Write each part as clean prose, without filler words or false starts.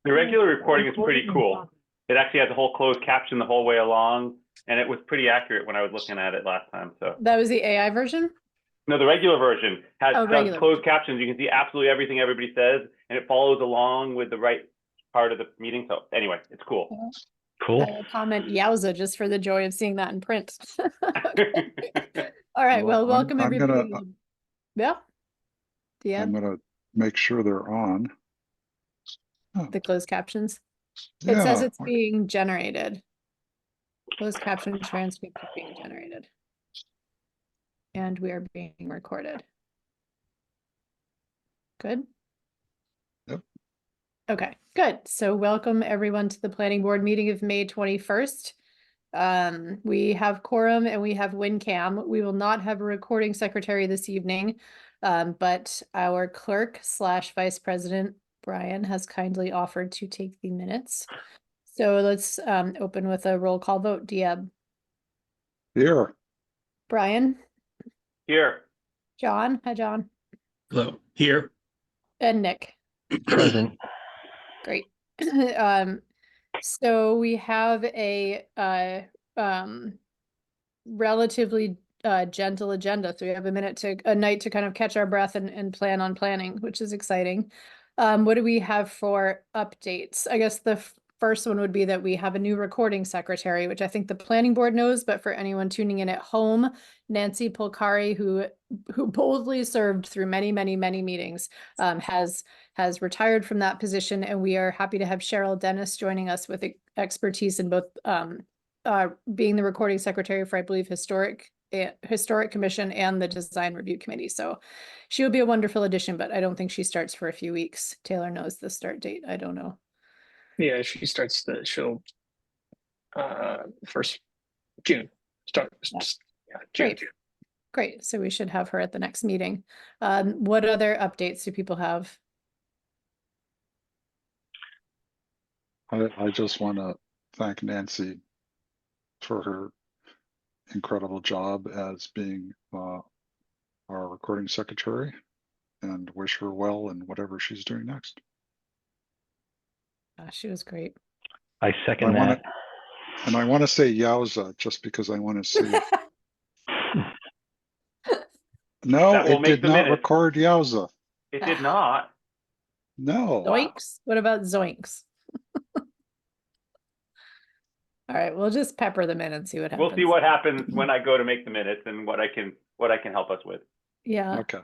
The regular recording is pretty cool. It actually has a whole closed caption the whole way along, and it was pretty accurate when I was looking at it last time. So that was the AI version? no, the regular version has regular closed captions. You can see absolutely everything everybody says, and it follows along with the right part of the meeting. So anyway, it's cool. Cool. I will comment yowza just for the joy of seeing that in print. All right. Well, welcome everybody. Yeah. I'm gonna make sure they're on. The closed captions. Yeah. It says it's being generated. Closed caption transcript is being generated. And we are being recorded. Good. Yep. Okay, good. So welcome everyone to the planning board meeting of May 21st. We have quorum and we have WinCam. We will not have a recording secretary this evening, but our clerk / vice president, Brian, has kindly offered to take the minutes. So let's open with a roll call vote. Diab. Here. Brian. Here. John. Hi, John. Hello. Here. And Nick. Present. Great. So we have a relatively gentle agenda. So we have a night to kind of catch our breath and plan on planning, which is exciting. What do we have for updates? I guess the first one would be that we have a new recording secretary, which I think the planning board knows, but for anyone tuning in at home, Nancy Polcari, who boldly served through many meetings, has retired from that position, and we are happy to have Cheryl Dennis joining us with expertise in both being the recording secretary for, I believe, Historic Commission and the Design Review Committee. So she will be a wonderful addition, but I don't think she starts for a few weeks. Taylor knows the start date. I don't know. Yeah, she starts she'll first June start. Yeah, June. Great. So we should have her at the next meeting. What other updates do people have? I just want to thank Nancy for her incredible job as being our recording secretary, and wish her well in whatever she's doing next. She was great. I second that. And I want to say yowza just because I want to see. No, it did not record yowza. It did not. No. Zoinks? What about zoinks? All right, we'll just pepper them in and see what happens. We'll see what happens when I go to make the minutes and what I can help us with. Yeah. Okay.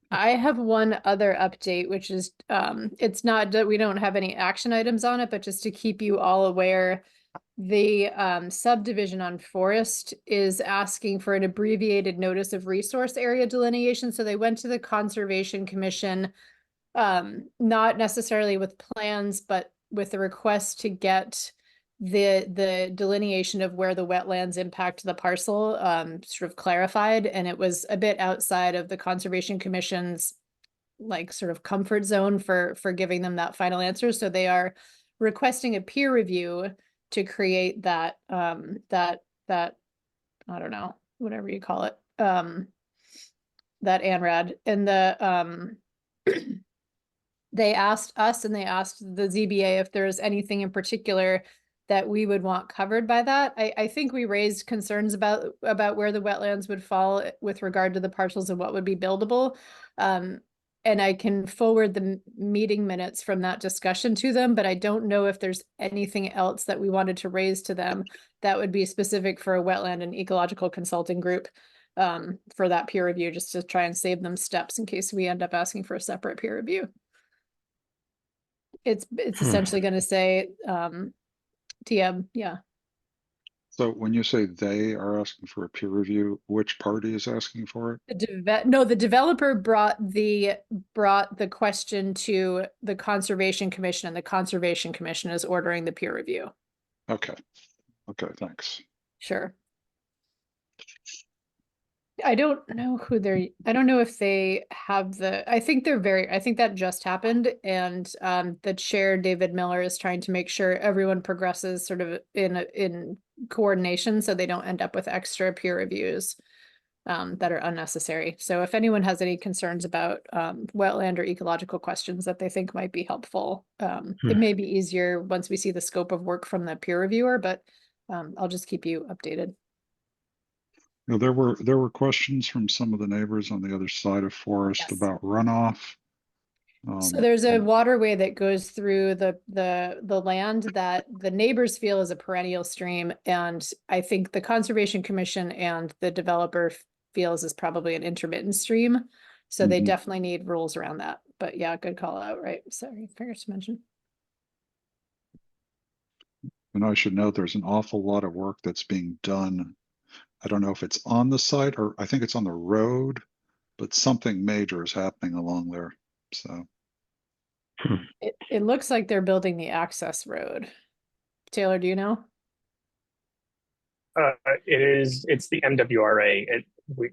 I have one other update, which is it's not that we don't have any action items on it, but just to keep you all aware, the subdivision on Forest is asking for an abbreviated notice of resource area delineation. So they went to the Conservation Commission, not necessarily with plans, but with the request to get the delineation of where the wetlands impact the parcel sort of clarified, and it was a bit outside of the Conservation Commission's like sort of comfort zone for giving them that final answer. So they are requesting a peer review to create that that I don't know, whatever you call it, that ANRAD. And the they asked us and they asked the ZBA if there's anything in particular that we would want covered by that. I think we raised concerns about where the wetlands would fall with regard to the parcels and what would be buildable. And I can forward the meeting minutes from that discussion to them, but I don't know if there's anything else that we wanted to raise to them that would be specific for a wetland and ecological consulting group for that peer review, just to try and save them steps in case we end up asking for a separate peer review. It's essentially going to say TM, yeah. So when you say they are asking for a peer review, which party is asking for it? The developer brought the question to the Conservation Commission, and the Conservation Commission is ordering the peer review. Okay. Okay, thanks. Sure. I don't know if they have I think that just happened, and the chair, David Miller, is trying to make sure everyone progresses sort of in coordination so they don't end up with extra peer reviews. that are unnecessary. So if anyone has any concerns about wetland or ecological questions that they think might be helpful, it may be easier once we see the scope of work from the peer reviewer, but I'll just keep you updated. You know, there were questions from some of the neighbors on the other side of Forest Yes. about runoff. So there's a and- waterway that goes through the land that the neighbors feel is a perennial stream, and I think the Conservation Commission and the developer feels is probably an intermittent stream. So they Mhm. definitely need rules around that. But yeah, good call out, right? Sorry, forgot to mention. And I should note there's an awful lot of work that's being done. I don't know if it's on the site or I think it's on the road, but something major is happening along there. So It looks like they're building the access road. Taylor, do you know? It's the MWRA.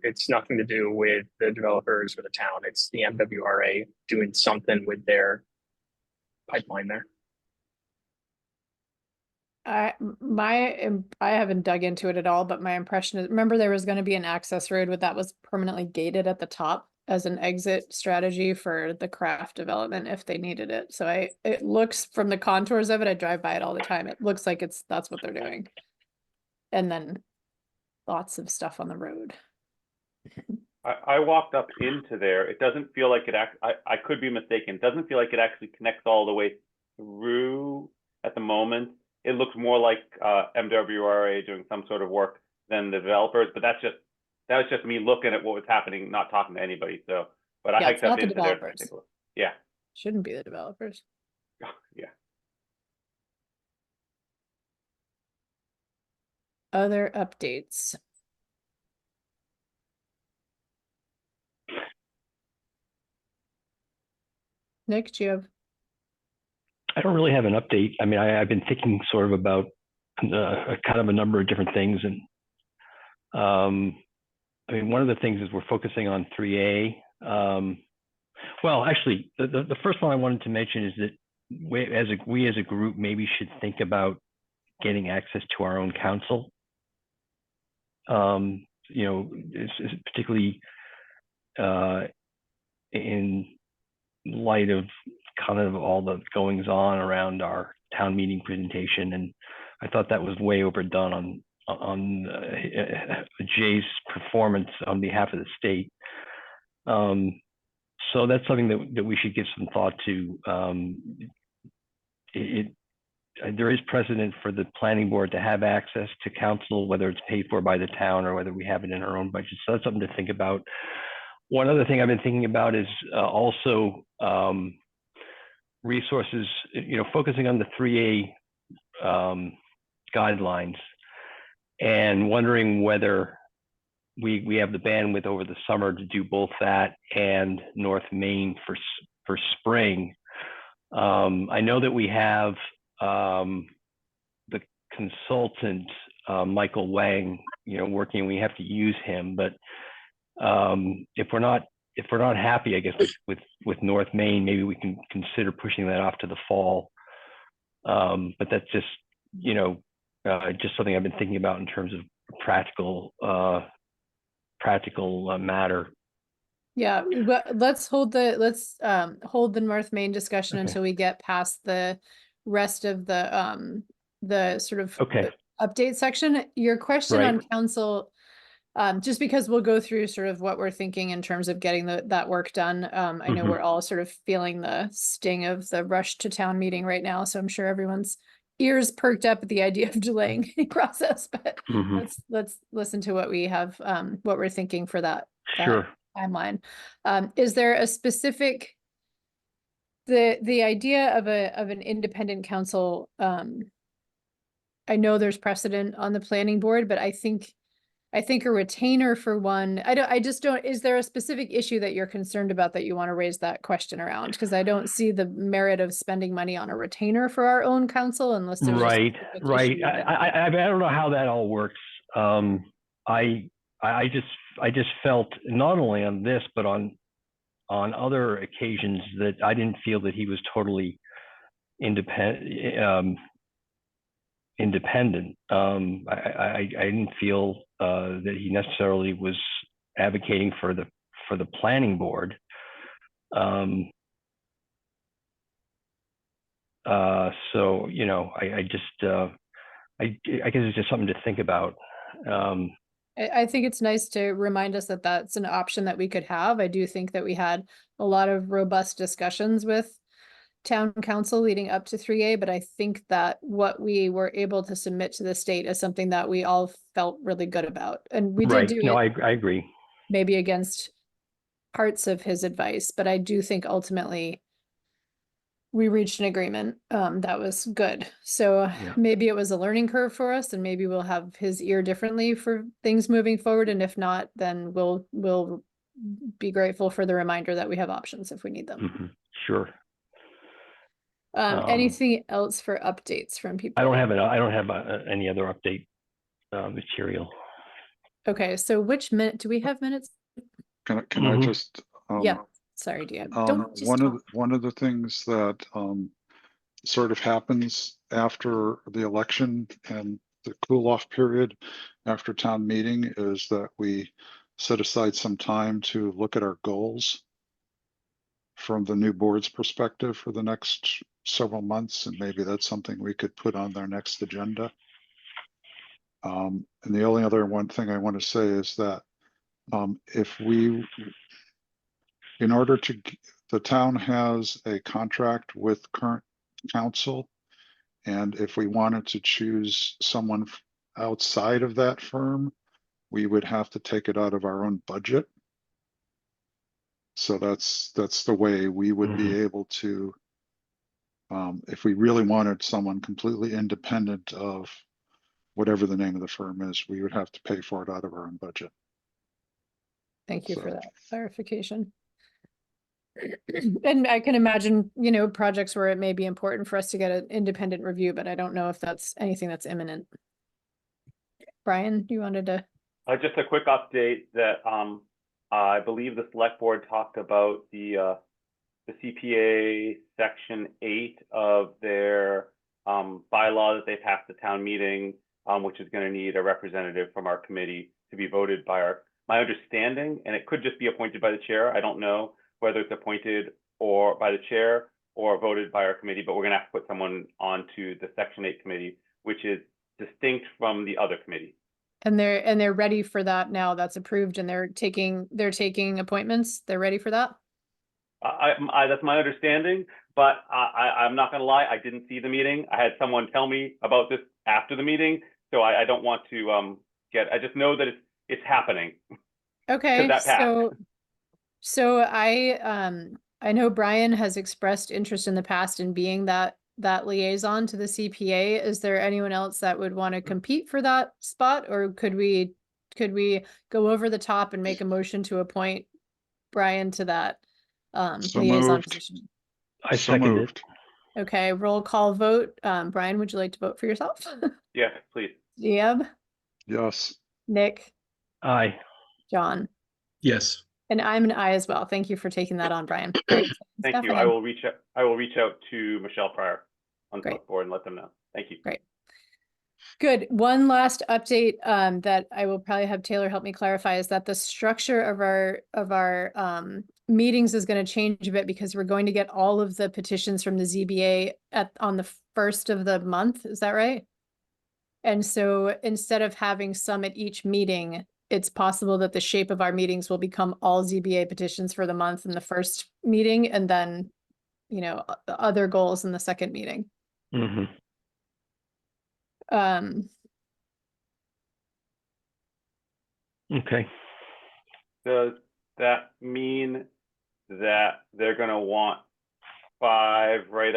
It's nothing to do with the developers or the town. It's the MWRA doing something with their pipeline there. I haven't dug into it at all, but my impression is, remember there was going to be an access road with that was permanently gated at the top as an exit strategy for the craft development if they needed it. So it looks from the contours of it, I drive by it all the time. It looks like that's what they're doing. And then lots of stuff on the road. I walked up into there. It doesn't feel like it I could be mistaken. It doesn't feel like it actually connects all the way through at the moment. It looks more like MWRA doing some sort of work than the developers, but that was just me looking at what was happening, not talking to anybody. So, but I Yeah, it's hiked up not the into there. developers. Yeah. Shouldn't be the developers. Yeah. Other updates. Nick, do you have? I don't really have an update. I mean, I've been thinking sort of about kind of a number of different things. And I mean, one of the things is we're focusing on 3A. Well, actually, the first one I wanted to mention is that we as a group maybe should think about getting access to our own council. You know, it's particularly in light of kind of all the goings on around our town meeting presentation, and I thought that was way overdone on Jay's performance on behalf of the state. So that's something that we should give some thought to. There is precedent for the planning board to have access to council, whether it's paid for by the town or whether we have it in our own budget. So that's something to think about. One other thing I've been thinking about is also resources, you know, focusing on the 3A guidelines and wondering whether we have the bandwidth over the summer to do both that and North Main for spring. I know that we have the consultant, Michael Wang, you know, working, we have to use him, but if we're not happy, I guess, with North Main, maybe we can consider pushing that off to the fall. But that's just, you know, just something I've been thinking about in terms of practical matter. Yeah, let's hold the North Main discussion Okay. until we get past the rest of the sort of Okay. update section. Your question Right. on council, just because we'll go through sort of what we're thinking in terms of getting that work done. I know we're all sort of feeling the sting of the rush to town meeting right now, so I'm sure everyone's ears perked up at the idea of delaying the process, but let's listen to what we have, what we're thinking for that Sure. timeline. Is there a specific, the idea of an independent council, I know there's precedent on the planning board, but I think a retainer for one, I just don't, is there a specific issue that you're concerned about that you want to raise that question around? Because I don't see the merit of spending money on a retainer for our own council unless there's a Right. specific Right. issue that- I don't know how that all works. I just felt not only on this, but on other occasions that I didn't feel that he was totally independent. I didn't feel that he necessarily was advocating for the planning board. So, you know, I guess it's just something to think about. I think it's nice to remind us that that's an option that we could have. I do think that we had a lot of robust discussions with town council leading up to 3A, but I think that what we were able to submit to the state is something that we all felt really good about. And we Right. did do No, it I agree. maybe against parts of his advice, but I do think ultimately we reached an agreement that was good. So Yeah. maybe it was a learning curve for us, and maybe we'll have his ear differently for things moving forward. And if not, then we'll be grateful for the reminder that we have options if we need them. Mhm. Sure. Anything else for updates from people? I don't have any other update material. Okay, so which minute do we have minutes? Can I Mhm. just, Yeah, sorry, dear. Don't just talk. one of the things that sort of happens after the election and the cool off period after town meeting is that we set aside some time to look at our goals from the new board's perspective for the next several months, and maybe that's something we could put on their next agenda. And the only other one thing I want to say is that if we, in order to, the town has a contract with current council, and if we wanted to choose someone outside of that firm, we would have to take it out of our own budget. So that's the way we would be able to, if we really wanted someone completely independent of whatever the name of the firm is, we would have to pay for it out of our own budget. Thank you So- for that clarification. And I can imagine, you know, projects where it may be important for us to get an independent review, but I don't know if that's anything that's imminent. Brian, you wanted to? Just a quick update that I believe the select board talked about the CPA section 8 of their bylaw that they passed at town meeting, which is going to need a representative from our committee to be voted by my understanding, and it could just be appointed by the chair. I don't know whether it's appointed or by the chair or voted by our committee, but we're going to have to put someone onto the section 8 committee, which is distinct from the other committee. And they're ready for that now. That's approved, and they're taking appointments. They're ready for that. That's my understandanding, but I'm not going to lie. I didn't see the meeting. I had someone tell me about this after the meeting, so I don't want to I just know that it's happening. Okay, that passed. so I know Brian has expressed interest in the past in being that liaison to the CPA. Is there anyone else that would want to compete for that spot, or could we go over the top and make a motion to appoint Brian to that So liaison moved. position? I second it. Okay, roll call vote. Brian, would you like to vote for yourself? Yes, please. Diab, Yes. Nick, Aye. John, Yes. and I'm an I as well. Thank you for taking that on, Brian. Very exciting Thank stuff you. I ahead. will reach out to Michelle Pryor on the Great. select board and let them know. Thank you. Great. Good. One last update that I will probably have Taylor help me clarify is that the structure of our meetings is going to change a bit because we're going to get all of the petitions from the ZBA on the first of the month. Is that right? And so instead of having some at each meeting, it's possible that the shape of our meetings will become all ZBA petitions for the month in the first meeting, and then, you know, other goals in the second meeting. Mm-hmm. Okay. Does that mean that they're going to want 5 right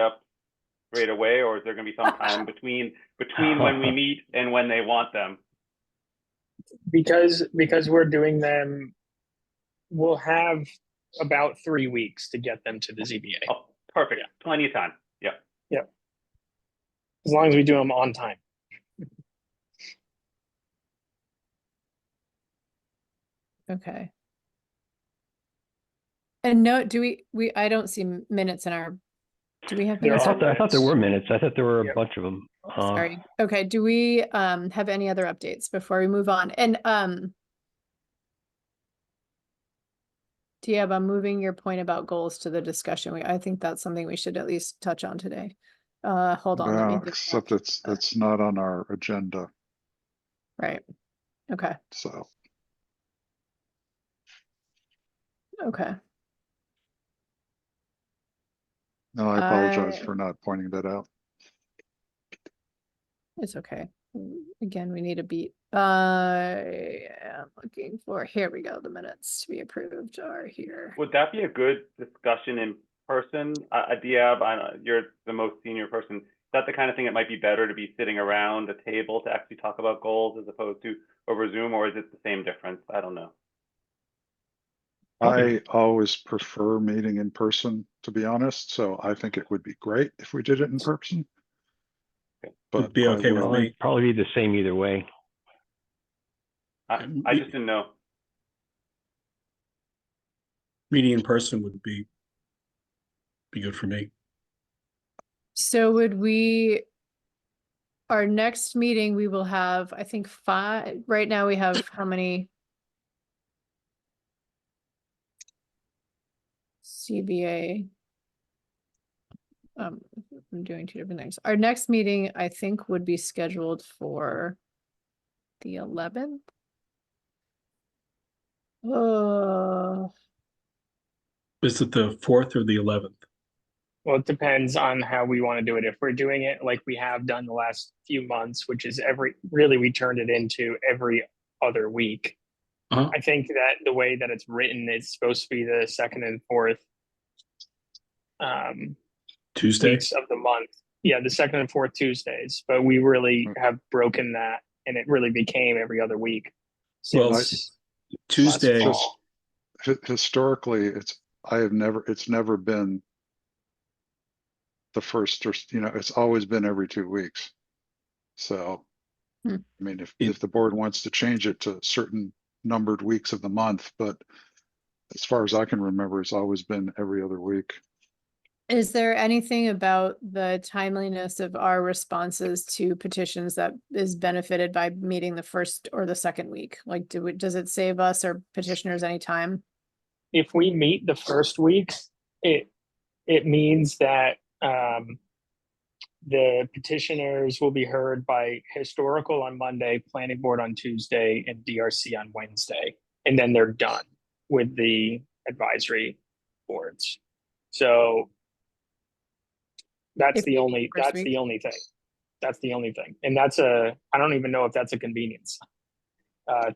away, or is there going to be some time between when we meet and when they want them? Because we're doing them, we'll have about 3 weeks to get them to the ZBA. Oh, perfect. Yeah. Plenty of time. Yeah. Yeah. As long as we do them on time. Okay. And no, do we I don't see minutes in our, do we have There minutes? are I thought there were minutes. I thought there were a Yep. bunch of them. Sorry. Okay, do we have any other updates before we move on? And Diab, I'm moving your point about goals to the discussion. I think that's something we should at least touch on today. Hold on, let me Yeah, get except back. it's not on our agenda, Right, okay, so. okay. No, I apologize I- for not pointing that out. It's okay. Again, we need a beat. I am looking for, here we go, the minutes to be approved are here. Would that be a good discussion in person? Diab, you're the most senior person. Is that the kind of thing that might be better to be sitting around a table to actually talk about goals as opposed to over Zoom, or is it the same difference? I don't know. Okay. I always prefer meeting in person, to be honest, so I think it would be great if we did it in person. But Would be okay with Well, me. it'd probably be the same either way. I just didn't know. Meeting in person would be good for me. So would we, our next meeting, we will have, I think 5, right now we have how many? CBA. I'm doing 2 different things. Our next meeting, I think, would be scheduled for the 11th. Oh, Is it the 4th or the 11th? Well, it depends on how we want to do it. If we're doing it like we have done the last few months, which is we turned it into every other week. Uh-huh. I think that the way that it's written, it's supposed to be the second and fourth Tuesday? weeks of the month. Yeah, the second and fourth Tuesdays. But we really have broken that, and it really became every other week Well, since Tuesday, last fall. Historically, it's never been the first, or it's always been every 2 weeks. So, Hmm. I mean, if It- the board wants to change it to certain numbered weeks of the month, but as far as I can remember, it's always been every other week. is there anything about the timeliness of our responses to petitions that is benefited by meeting the first or the second week? Like, does it save us or petitioners any time? If we meet the first week, it means that the petitioners will be heard by historical on Monday, planning board on Tuesday, and DRC on Wednesday, and then they're done with the advisory boards. So that's If the we meet only first that's week? the only thing. That's the only thing, and I don't even know if that's a convenience.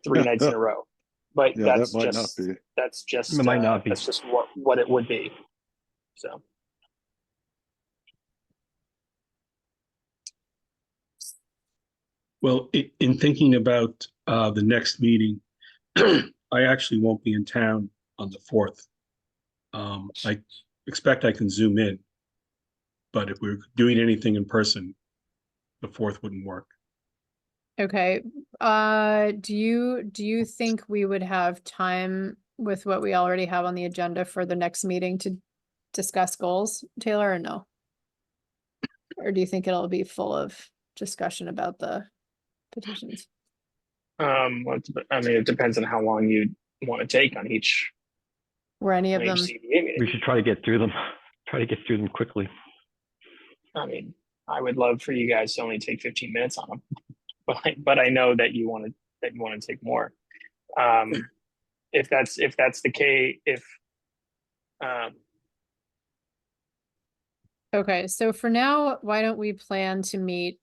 3 nights in a row, but Yeah, that might not be. that's just It might not be. that's just what it would be. So. well, in thinking about the next meeting, I actually won't be in town on the 4th. I expect I can zoom in, but if we're doing anything in person, the 4th wouldn't work. Okay, do you think we would have time with what we already have on the agenda for the next meeting to discuss goals, Taylor, or no? Or do you think it'll be full of discussion about the petitions? Well, I mean, it depends on how long you want to take on each Were any of them, CBA meeting. We should try to get through them. Try to get through them quickly. I mean, I would love for you guys to only take 15 minutes on them, but I know that you want to take more. If that's the case, okay, so for now, why don't we plan to meet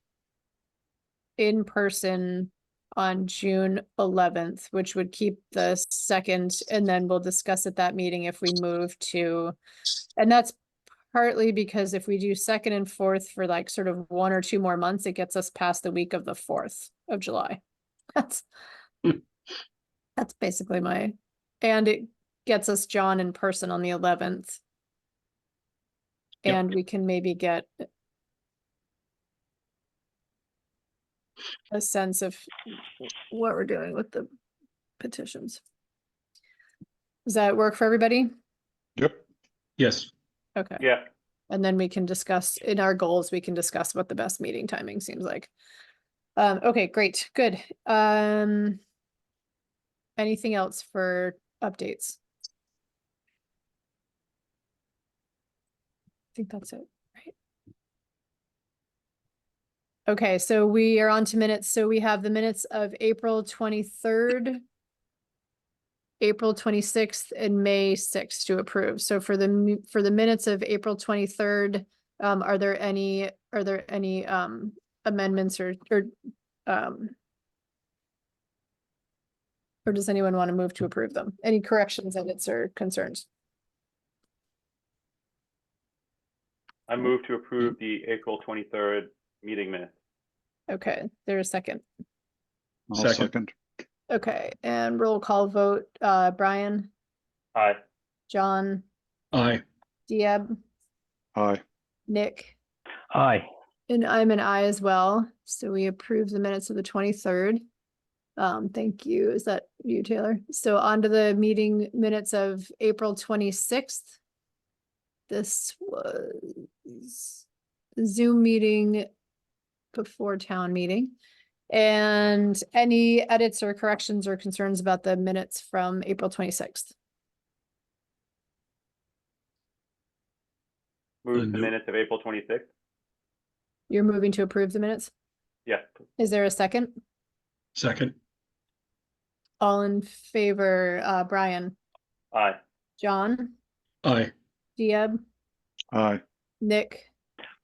in person on June 11th, which would keep the second, and then we'll discuss at that meeting if we move to, and that's partly because if we do second and fourth for like sort of 1 or 2 more months, it gets us past the week of the 4th of July. That's basically and it gets us John in person on the 11th. Yep. And we can maybe get a sense of what we're doing with the petitions. Does that work for everybody? Yep. Yes. Okay. Yeah, And then we can discuss in our goals, we can discuss what the best meeting timing seems like. Okay, great, good. Anything else for updates? think that's it, right? Okay, so we are on to minutes. So we have the minutes of April 23rd, April 26th, and May 6th to approve. So for the minutes of April 23rd, are there any amendments or does anyone want to move to approve them? Any corrections, edits, or concerns? I move to approve the April 23rd meeting minutes. Okay, there's a second. I'll Second. second. Okay, and roll call vote, Brian, Aye. John, Aye. Diab, Aye. Nick, Aye. and I'm an I as well. So we approve the minutes of the 23rd. Thank you. Is that you, Taylor? So on to the meeting minutes of April 26th. This was the Zoom meeting before town meeting. And any edits or corrections or concerns about the minutes from April 26th? Move the Nope. minutes of April 26th. You're moving to approve the minutes? Yes. Is there a second? Second. All in favor, Brian, Aye. John, Aye. Diab, Aye. Nick,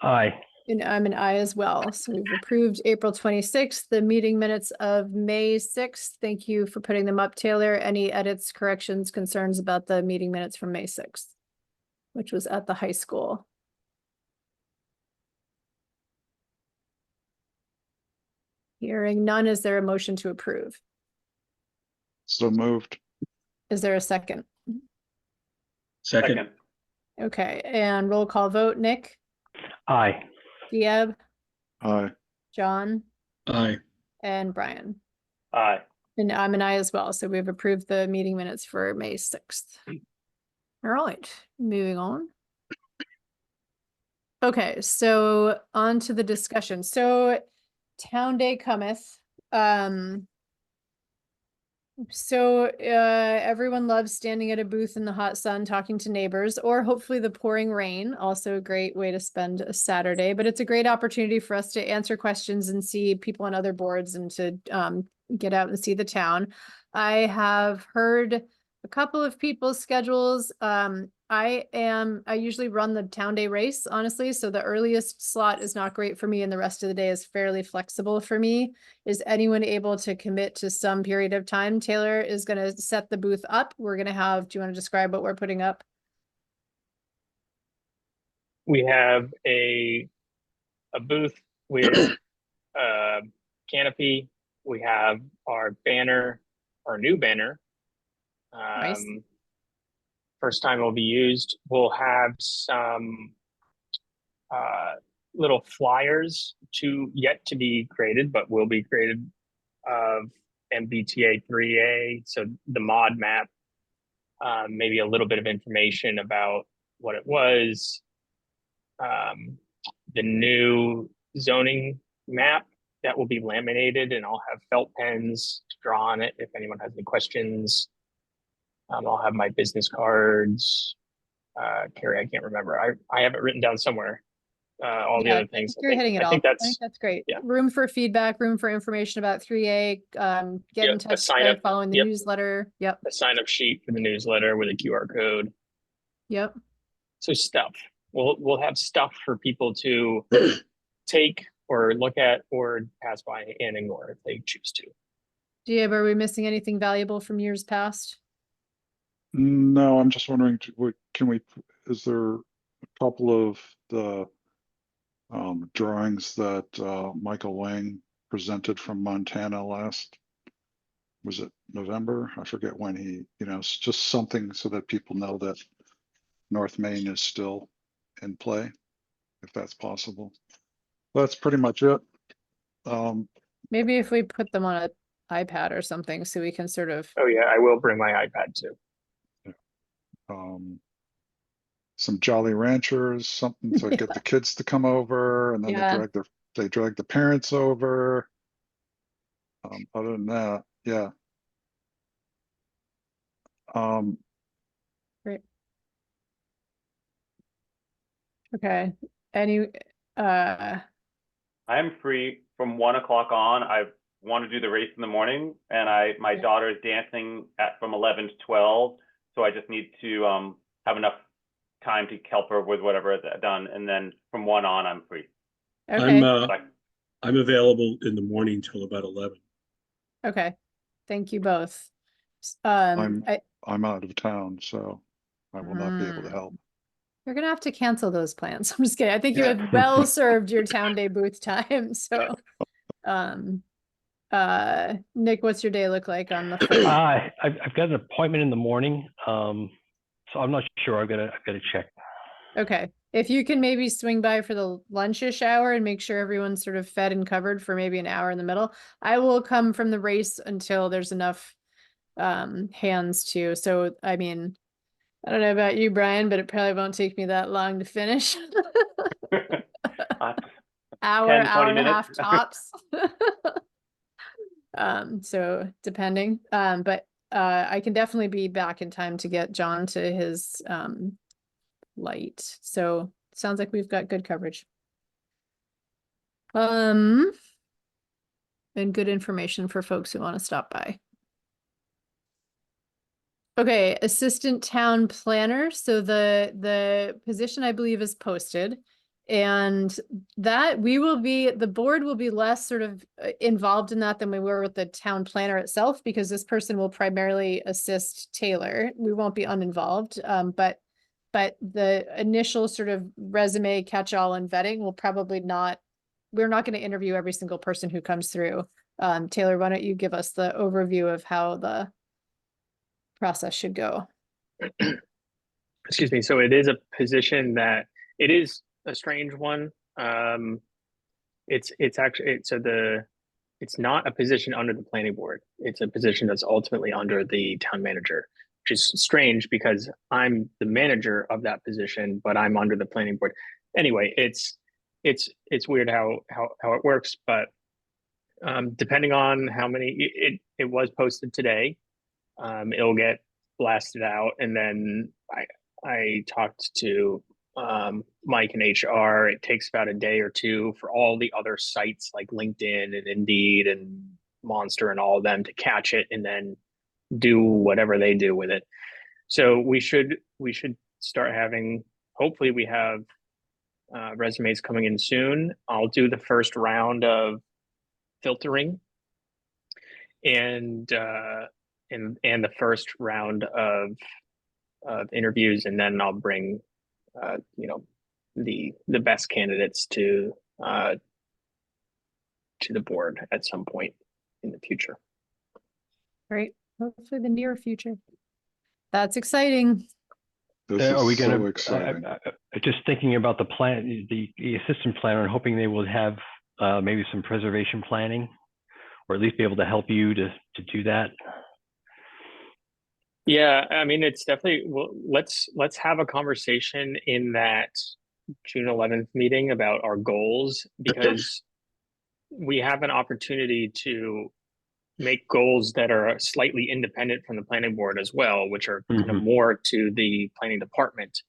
Aye. and I'm an I as well. So we've approved April 26th, the meeting minutes of May 6th. Thank you for putting them up, Taylor. Any edits, corrections, concerns about the meeting minutes from May 6th, which was at the high school? Hearing none, is there a motion to approve? So moved. Is there a second? Second. Second. Okay, and roll call vote, Nick, Aye. Diab, Aye. John, Aye. and Brian. Aye. And I'm an I as well, so we've approved the meeting minutes for May 6th. All right, moving on. Okay, so on to the discussion. So Town Day cometh. So everyone loves standing at a booth in the hot sun talking to neighbors, or hopefully the pouring rain, also a great way to spend a Saturday, but it's a great opportunity for us to answer questions and see people on other boards and to get out and see the town. I have heard a couple of people's schedules. I usually run the Town Day race, honestly, so the earliest slot is not great for me and the rest of the day is fairly flexible for me. Is anyone able to commit to some period of time? Taylor is going to set the booth up. We're going to have, do you want to describe what we're putting up? We have a booth with canopy. We have our banner, our new banner. Nice. First time it'll be used. We'll have some little flyers yet to be created, but will be created of MBTA 3A. So the mod map, maybe a little bit of information about what it was. The new zoning map that will be laminated, and I'll have felt pens to draw on it if anyone has any questions. I'll have my business cards. Carrie, I can't remember. I have it written down somewhere. All the other things. You're hitting it all. I think I think that's great. yeah. Room for feedback, room for information about 3A. Get in touch by following the newsletter. Yep. A sign up sheet for the newsletter with a QR code. Yep. So stuff. We'll have stuff for people to take or look at or pass by and ignore if they choose to. Diab, are we missing anything valuable from years past? No, I'm just wondering, is there a couple of the drawings that Michael Wang presented from Montana was it November? I forget when it's just something so that people know that North Main is still in play, if that's possible. That's pretty much it. Maybe if we put them on an iPad or something so we can sort of. Oh yeah, I will bring my iPad too. Some Jolly Ranchers, something to get the kids to come over, and then they drag the parents over. Other than that, yeah. Great. Okay, any, I am free from 1 o'clock on. I want to do the race in the morning, and my Yeah. daughter is dancing from 11 to 12, so I just need to have enough time to help her with whatever is done, and then from 1 on, I'm free. okay, I'm available in the morning till about 11. okay, thank you both. I'm I, out of town, so I will not be able to help. you're gonna have to cancel those plans. I'm just kidding. I think you had well served your town day booth time, so. Nick, what's your day look like on the 1st? I've got an appointment in the morning, so I'm not sure. I've got to check. Okay, if you can maybe swing by for the lunchish hour and make sure everyone's sort of fed and covered for maybe an hour in the middle. I will come from the race until there's enough hands to. So I mean, I don't know about you, Brian, but it probably won't take me that long to finish. Hour, 10, 20 hour and a half minutes. tops. So depending, but I can definitely be back in time to get John to his light. So sounds like we've got good coverage. And good information for folks who want to stop by. Okay, assistant town planner. So the position I believe is posted. And that the board will be less sort of involved in that than we were with the town planner itself, because this person will primarily assist Taylor. We won't be uninvolved, but the initial sort of resume catch-all and vetting will probably not, we're not going to interview every single person who comes through. Taylor, why don't you give us the overview of how the process should go? Excuse me. So it is a position that it is a strange one. It's actually it's not a position under the planning board. It's a position that's ultimately under the town manager, which is strange because I'm the manager of that position, but I'm under the planning board. Anyway, it's weird how it works, but depending on how many it was posted today, it'll get blasted out, and then I talked to Mike in HR. It takes about a day or two for all the other sites like LinkedIn and Indeed and Monster and all of them to catch it and then do whatever they do with it. So we should start having. Hopefully, we have resumes coming in soon. I'll do the first round of filtering and the first round of interviews, and then I'll bring the best candidates to the board at some point in the future. Right, hopefully the near future. That's exciting. This is Are we so gonna exciting. just thinking about the plan, the assistant planner, and hoping they will have maybe some preservation planning, or at least be able to help you to do that? Yeah, I mean, it's definitely, well, let's have a conversation in that June 11th meeting about our goals, because we have an opportunity to make goals that are slightly independent from the planning board as well, which are kind of more to the planning department.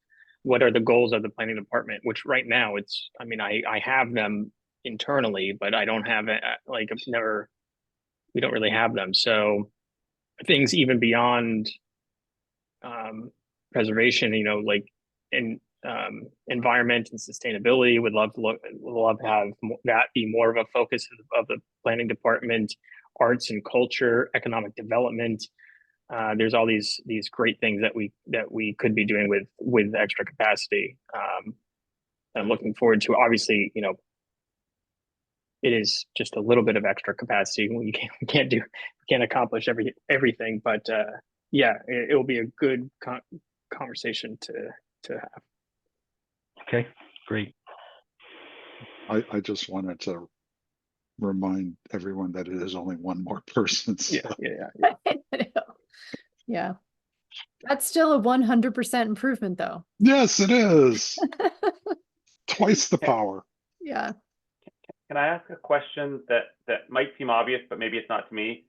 What are the goals of the planning department? Which right now it's, I mean, I have them internally, but I don't have it, like we don't really have them. So things even beyond preservation, like in environment and sustainability, would love to have that be more of a focus of the planning department. Arts and culture, economic development. There's all these great things that we could be doing with extra capacity. I'm looking forward to. Obviously, it is just a little bit of extra capacity. We can't accomplish everything, but yeah, it will be a good conversation to have. Okay, great. I just wanted to remind everyone that it is only one more person. So. Yeah. Yeah. That's still a 100% improvement though. Yes, it is. Twice the power. Yeah. Can I ask a question that might seem obvious, but maybe it's not to me?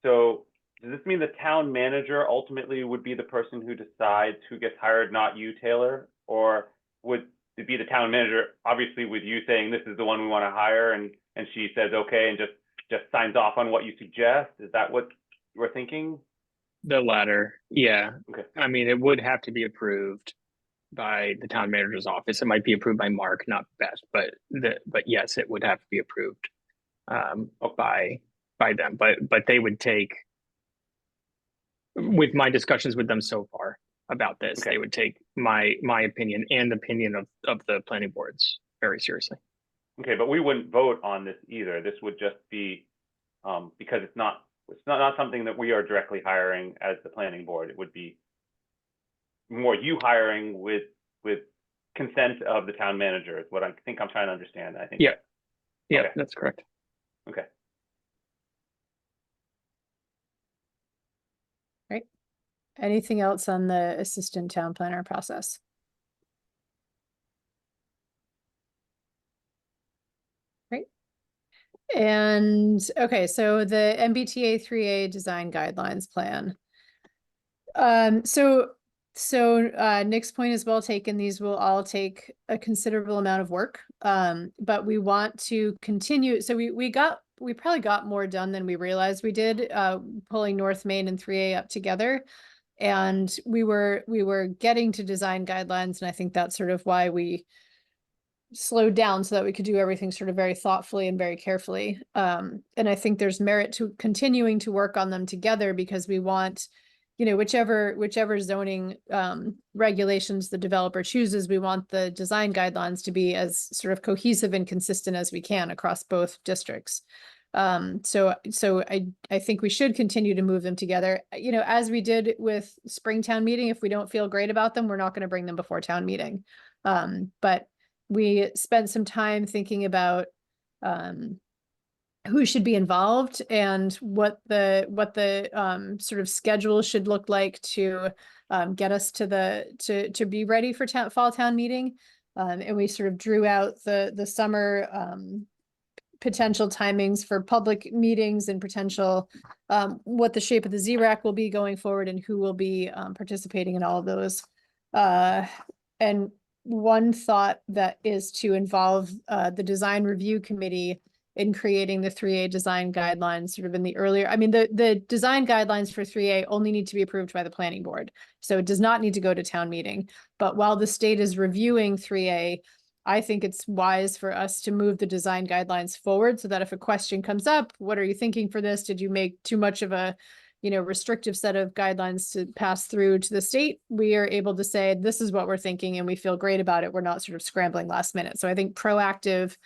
So does this mean the town manager ultimately would be the person who decides who gets hired, not you, Taylor? Or would to be the town manager, obviously with you saying this is the one we want to hire, and she says okay and just signs off on what you suggest? Is that what you were thinking? The latter, yeah. Okay. I mean, it would have to be approved by the town manager's office. It might be approved by Mark, not Beth, but yes, it would have to be approved by them. But they would take, with my discussions with them so far about this, Okay. they would take my opinion and the opinion of the planning boards very seriously. Okay, but we wouldn't vote on this either. This would just be because it's not something that we are directly hiring as the planning board. It would be more you hiring with consent of the town manager is what I think I'm trying to understand. I think. Yeah, Okay. That's correct. Okay. Right. Anything else on the assistant town planner process? Right. And okay, so the MBTA 3A design guidelines plan. So Nick's point is well taken. These will all take a considerable amount of work. But we want to continue. So we probably got more done than we realized we did, pulling North Main and 3A up together. And we were getting to design guidelines, and I think that's sort of why we slowed down, so that we could do everything sort of very thoughtfully and very carefully. And I think there's merit to continuing to work on them together, because we want, whichever zoning regulations the developer chooses, we want the design guidelines to be as sort of cohesive and consistent as we can across both districts. So I think we should continue to move them together, as we did with Springtown meeting. If we don't feel great about them, we're not going to bring them before town meeting. But we spent some time thinking about who should be involved and what the sort of schedule should look like to get us to be ready for fall town meeting. And we sort of drew out the summer potential timings for public meetings and potential what the shape of the ZRAC will be going forward and who will be participating in all of those. And one thought that is to involve the design review committee in creating the 3A design guidelines sort of in the earlier, I mean, the design guidelines for 3A only need to be approved by the planning board. So it does not need to go to town meeting. But while the state is reviewing 3A, I think it's wise for us to move the design guidelines forward, so that if a question comes up, what are you thinking for this? Did you make too much of a, restrictive set of guidelines to pass through to the state? We are able to say, this is what we're thinking and we feel great about it. We're not sort of scrambling last minute. So I think proactive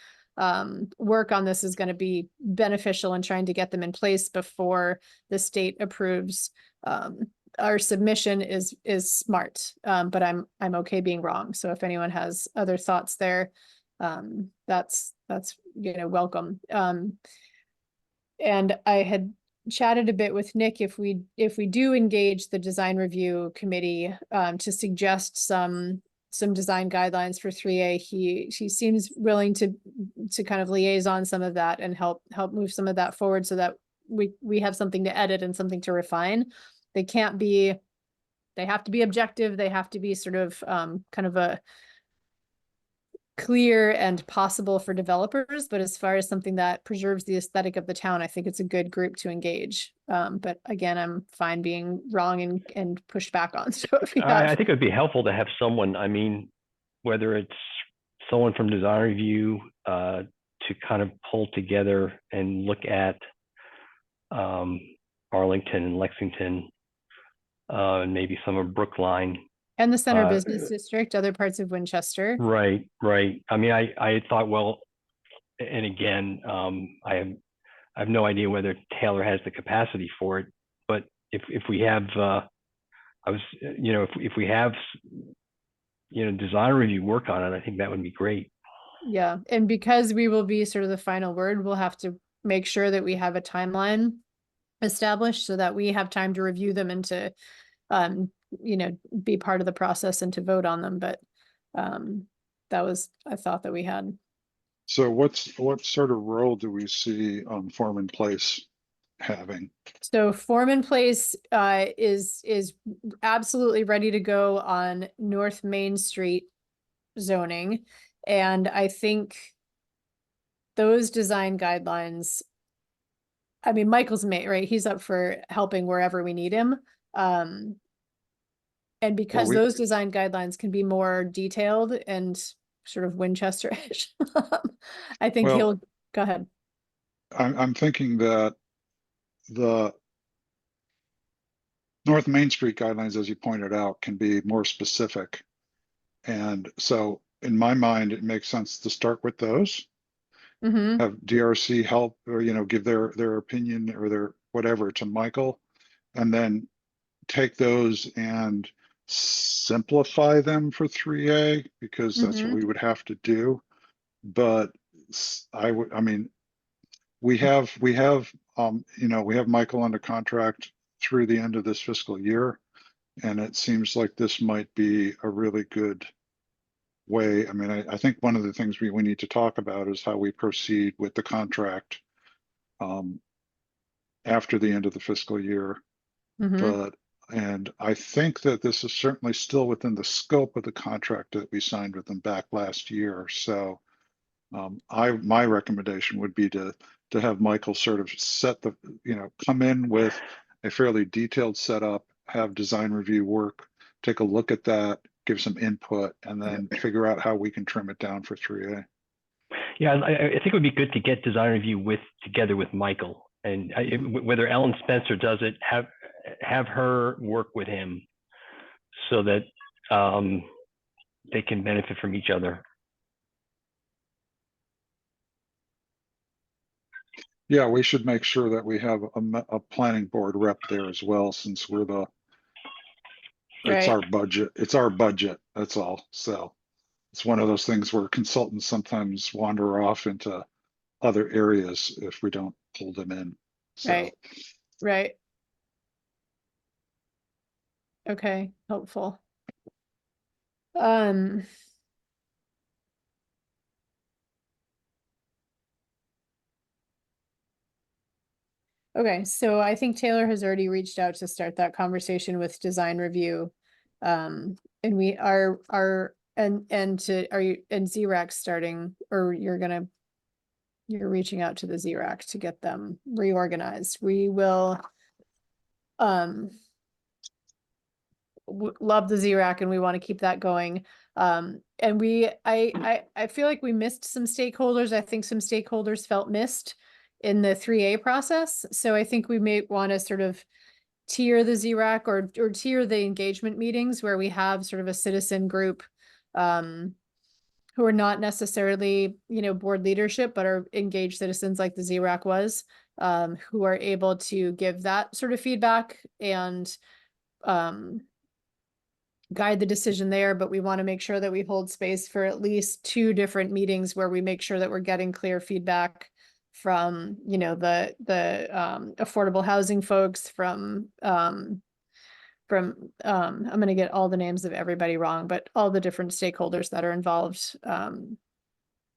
work on this is going to be beneficial in trying to get them in place before the state approves. Our submission is smart, but I'm okay being wrong. So if anyone has other thoughts there, that's welcome. And I had chatted a bit with Nick, if we do engage the design review committee to suggest some design guidelines for 3A, he seems willing to kind of liaison some of that and help move some of that forward, so that we have something to edit and something to refine. They have to be objective. They have to be sort of kind of a clear and possible for developers. But as far as something that preserves the aesthetic of the town, I think it's a good group to engage. But again, I'm fine being wrong and pushed back on. So if I think it would be helpful to have someone, I mean, whether it's someone from design review to kind of pull together and look at Arlington and Lexington, and maybe some of Brookline. And the center business district, other parts of Winchester. Right. I mean, I thought, well, and again, I have no idea whether Taylor has the capacity for it, but if we have, if we have, design review work on it, I think that would be great. Yeah, and because we will be sort of the final word, we'll have to make sure that we have a timeline established so that we have time to review them and to be part of the process and to vote on them. But that was a thought that we had. So what sort of role do we see Form in Place having? So Form in Place is absolutely ready to go on North Main Street zoning. And I think those design guidelines, I mean, Michael's mate, right? He's up for helping wherever we need him. And because we- those design guidelines can be more detailed and sort of Winchester-ish, I think Well, he'll, go ahead. I'm thinking that the North Main Street guidelines, as you pointed out, can be more specific. And so in my mind, it makes sense to start with those, Mm-hmm, have DRC help or, give their opinion or their whatever to Michael, and then take those and simplify them for 3A, because that's what mm-hmm, we would have to do. But I mean, we have Michael under contract through the end of this fiscal year. And it seems like this might be a really good way. I mean, I think one of the things we need to talk about is how we proceed with the contract after the end of the fiscal year. mm-hmm. And I think that this is certainly still within the scope of the contract that we signed with them back last year. So my recommendation would be to have Michael sort of come in with a fairly detailed setup, have design review work, take a look at that, give some input, and then figure out how we can trim it down for 3A. Yeah, I think it would be good to get design review together with Michael, and whether Ellen Spencer does it, have her work with him so that they can benefit from each other. Yeah, we should make sure that we have a planning board rep there as well, since it's Right. our budget. It's our budget. That's all. So it's one of those things where consultants sometimes wander off into other areas if we don't pull them in. So Right. Right. Okay, helpful. Okay, so I think Taylor has already reached out to start that conversation with design review. And we are ZRAC starting, or you're reaching out to the ZRAC to get them reorganized. We will love the ZRAC and we want to keep that going. And I feel like we missed some stakeholders. I think some stakeholders felt missed in the 3A process. So I think we may want to sort of tier the ZRAC or tier the engagement meetings where we have sort of a citizen group who are not necessarily, board leadership, but are engaged citizens like the ZRAC was, who are able to give that sort of feedback and guide the decision there. But we want to make sure that we hold space for at least 2 different meetings where we make sure that we're getting clear feedback from, the affordable housing folks, from I'm going to get all the names of everybody wrong, but all the different stakeholders that are involved,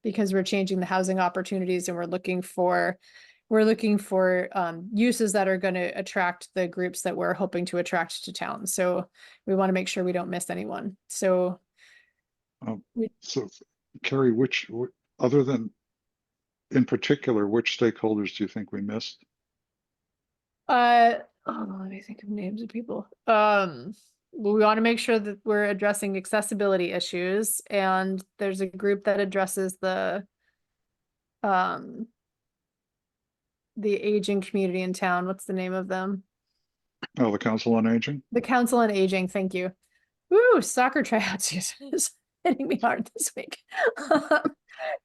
because we're changing the housing opportunities and we're looking for uses that are going to attract the groups that we're hoping to attract to town. So we want to make sure we don't miss anyone. So, so Carrie, other than in particular, which stakeholders do you think we missed? let me think of names of people. We want to make sure that we're addressing accessibility issues, and there's a group that addresses the aging community in town. What's the name of them? Oh, the Council on Aging? The Council on Aging, thank you. Woo, soccer tryouts is hitting me hard this week.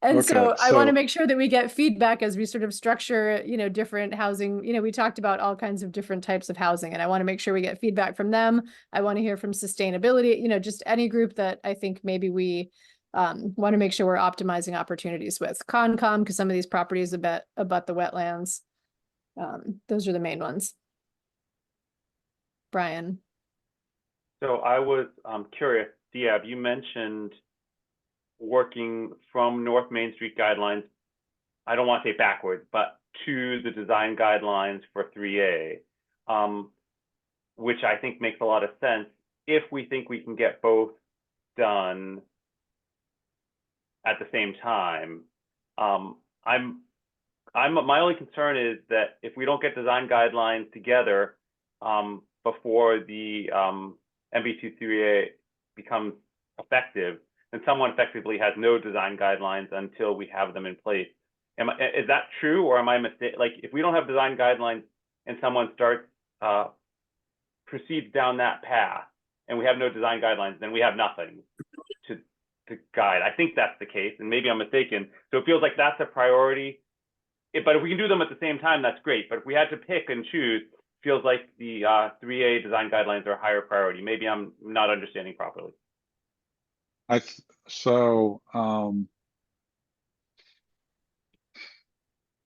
And Okay, so I want to so- make sure that we get feedback as we sort of structure, different housing. We talked about all kinds of different types of housing, and I want to make sure we get feedback from them. I want to hear from sustainability, just any group that I think maybe we want to make sure we're optimizing opportunities with. Concom, because some of these properties abut the wetlands. Those are the main ones. Brian. So I was curious, Diab, you mentioned working from North Main Street guidelines, I don't want to say backwards, but to the design guidelines for 3A, which I think makes a lot of sense if we think we can get both done at the same time. My only concern is that if we don't get design guidelines together before the MB23A becomes effective, then someone effectively has no design guidelines until we have them in place. Is that true, or am I mistaken? Like, if we don't have design guidelines and someone starts proceeds down that path, and we have no design guidelines, then we have nothing to guide. I think that's the case, and maybe I'm mistaken. So it feels like that's a priority. But if we can do them at the same time, that's great. But if we had to pick and choose, it feels like the 3A design guidelines are a higher priority. Maybe I'm not understanding properly.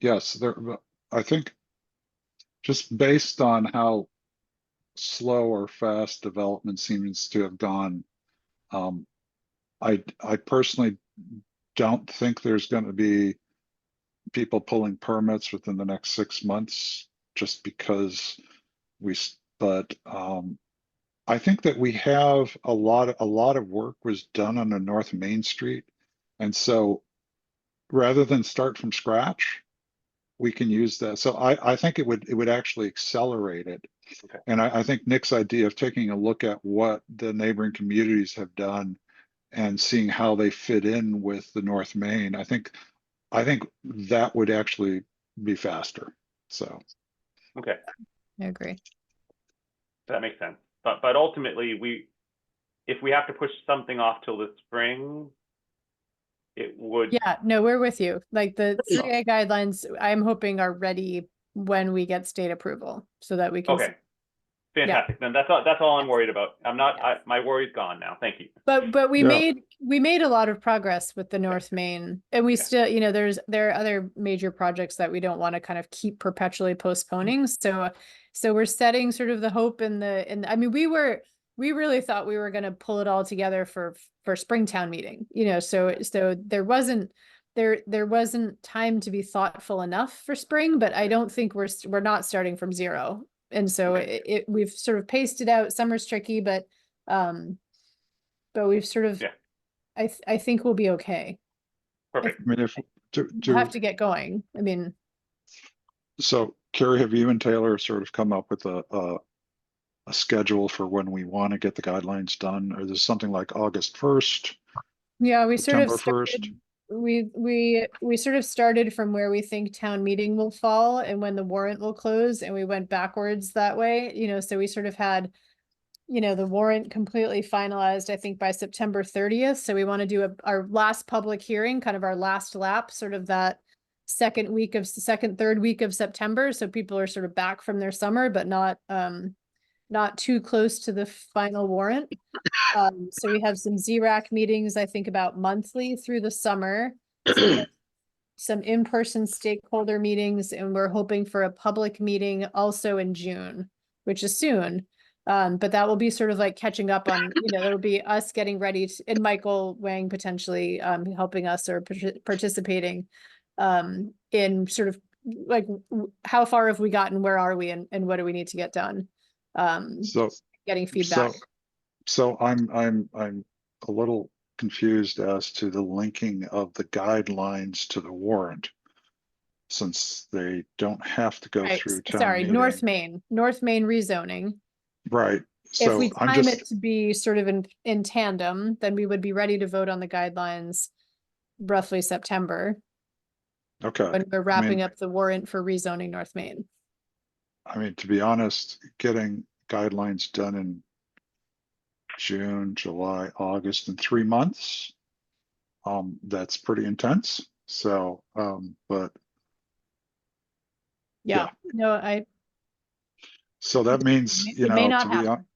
Yes, I think just based on how slow or fast development seems to have gone, I personally don't think there's going to be people pulling permits within the next 6 months, just because but I think that we have a lot of work was done on the North Main Street. And so rather than start from scratch, we can use that. So I think it would actually accelerate it. Okay. And I think Nick's idea of taking a look at what the neighboring communities have done and seeing how they fit in with the North Main, I think that would actually be faster. So. Okay. I agree. That makes sense. But ultimately, if we have to push something off till the spring, it would. Yeah, no, we're with you. Like the 3A guidelines, I'm hoping are ready when we get state approval so that we can. Okay. Fantastic. Then that's all I'm worried about. I'm not. My worry's gone now. Thank you. But we Yeah. made a lot of progress with the North Main, and we still, there are other major projects that we don't want to kind of keep perpetually postponing. So we're setting sort of the hope I mean, we really thought we were going to pull it all together for Springtown meeting, so there wasn't time to be thoughtful enough for spring, but I don't think we're not starting from zero. And so we've sort of paced it out. Summer's tricky, but we've sort of, I think we'll be okay. Perfect. I mean, if We'll have to get going. I mean, so Carrie, have you and Taylor sort of come up with a schedule for when we want to get the guidelines done? Or there's something like August 1st? yeah, we sort of September started, 1st? we sort of started from where we think town meeting will fall and when the warrant will close, and we went backwards that way, so we sort of had, the warrant completely finalized, I think, by September 30th. So we want to do our last public hearing, kind of our last lap, sort of that third week of September. So people are sort of back from their summer, but not too close to the final warrant. So we have some ZRAC meetings, I think, about monthly through the summer. Some in-person stakeholder meetings, and we're hoping for a public meeting also in June, which is soon. But that will be sort of like catching up on, that'll be us getting ready and Michael Wang potentially helping us or participating in sort of like how far have we gotten, where are we, and what do we need to get done? So getting feedback. So I'm a little confused as to the linking of the guidelines to the warrant, since they don't have to go through town meeting. North Main rezoning. Right. If So we I'm time just it to be sort of in tandem, then we would be ready to vote on the guidelines roughly September, okay. when we're wrapping up the warrant for rezoning North Main. I mean, to be honest, getting guidelines done in June, July, August, in 3 months, that's pretty intense. So, but Yeah. No, so that means, it may not to be happen.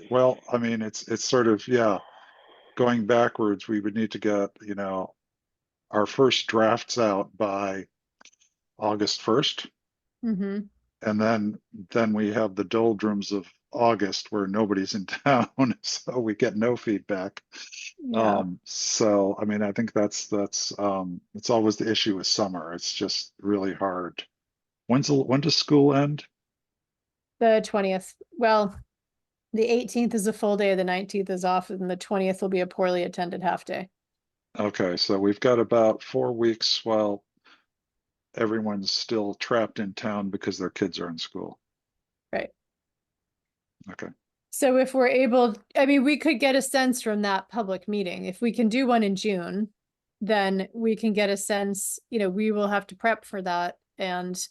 well, I mean, it's sort of, going backwards, we would need to get, our first drafts out by August 1st. Mm-hmm. And then we have the doldrums of August where nobody's in town, so we get no feedback. Yeah. So I mean, I think that's it's always the issue with summer. It's just really hard. When does school end? The 20th. Well, the 18th is a full day, the 19th is off, and the 20th will be a poorly attended half day. Okay, so we've got about 4 weeks while everyone's still trapped in town because their kids are in school. Right. Okay. So if we're able, I mean, we could get a sense from that public meeting. If we can do one in June, then we can get a sense, we will have to prep for that, and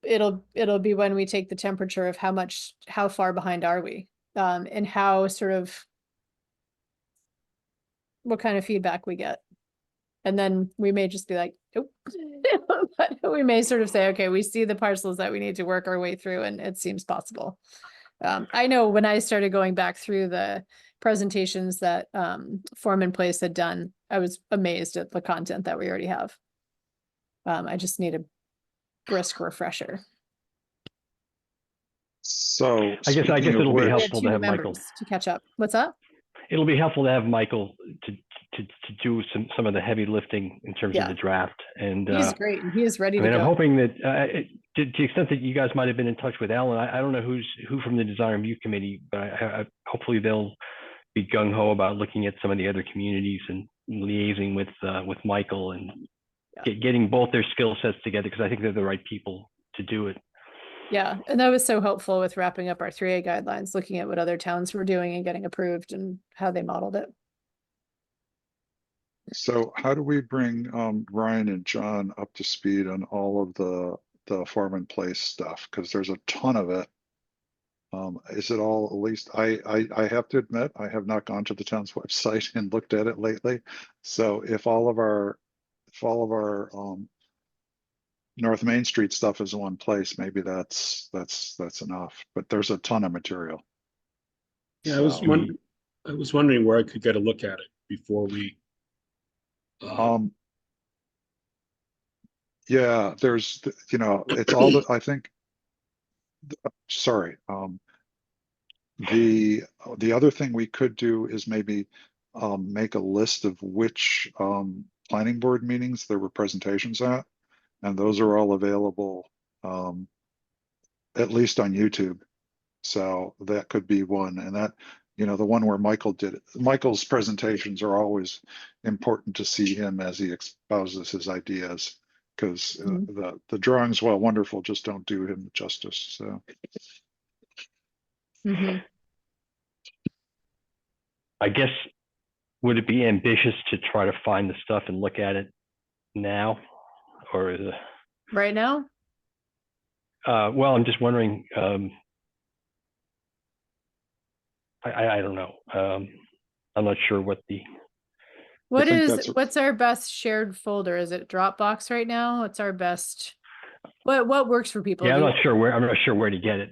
it'll be when we take the temperature of how far behind are we, and how what kind of feedback we get. And then we may just be like, nope. But we may sort of say, okay, we see the parcels that we need to work our way through, and it seems possible. I know when I started going back through the presentations that Foreman Place had done, I was amazed at the content that we already have. I just need a brisk refresher. So I guess speaking of it'll be We which, had helpful two to have members Michael. to catch up. What's that? It'll be helpful to have Michael to do some of the heavy lifting in terms Yeah. of the draft. And He's great, and he is ready I to mean, I'm go. hoping that to the extent that you guys might have been in touch with Ellen, I don't know who from the Design Review Committee, but I hopefully they'll be gung ho about looking at some of the other communities and liaising with Michael and getting both their skill sets together, because I think they're the right people to do it. Yeah, and that was so helpful with wrapping up our 3A guidelines, looking at what other towns were doing and getting approved and how they modeled it. so how do we bring Ryan and John up to speed on all of the Foreman Place stuff? Because there's a ton of it. Is it all, at least I have to admit, I have not gone to the town's website and looked at it lately. So if all of our North Main Street stuff is in one place, maybe that's enough. But there's a ton of material. Yeah, So, I was wondering where I could get a look at it before we. yeah, there's it's all the, I think. Sorry. The other thing we could do is maybe make a list of which planning board meetings there were presentations at, and those are all available at least on YouTube. So that could be one, and that the one where Michael did it. Michael's presentations are always important to see him as he espouses his ideas, because the drawings, while wonderful, just don't do him justice. So. Mm-hmm. I guess, would it be ambitious to try to find the stuff and look at it now, or is it? Right now? Well, I'm just wondering. I don't know. I'm not sure what the. What's our best shared folder? Is it Dropbox right now? What's our best? What works for people? Yeah, I'm not sure where to get it.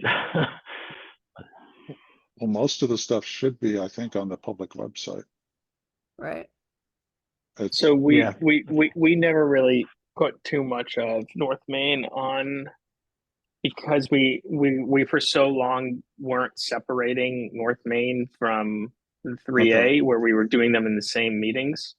Well, most of the stuff should be, I think, on the public website. Right. So we never really put too much of North Main on, because we for so long weren't separating North Main from the 3A, Okay. where we were doing them in the same meetings.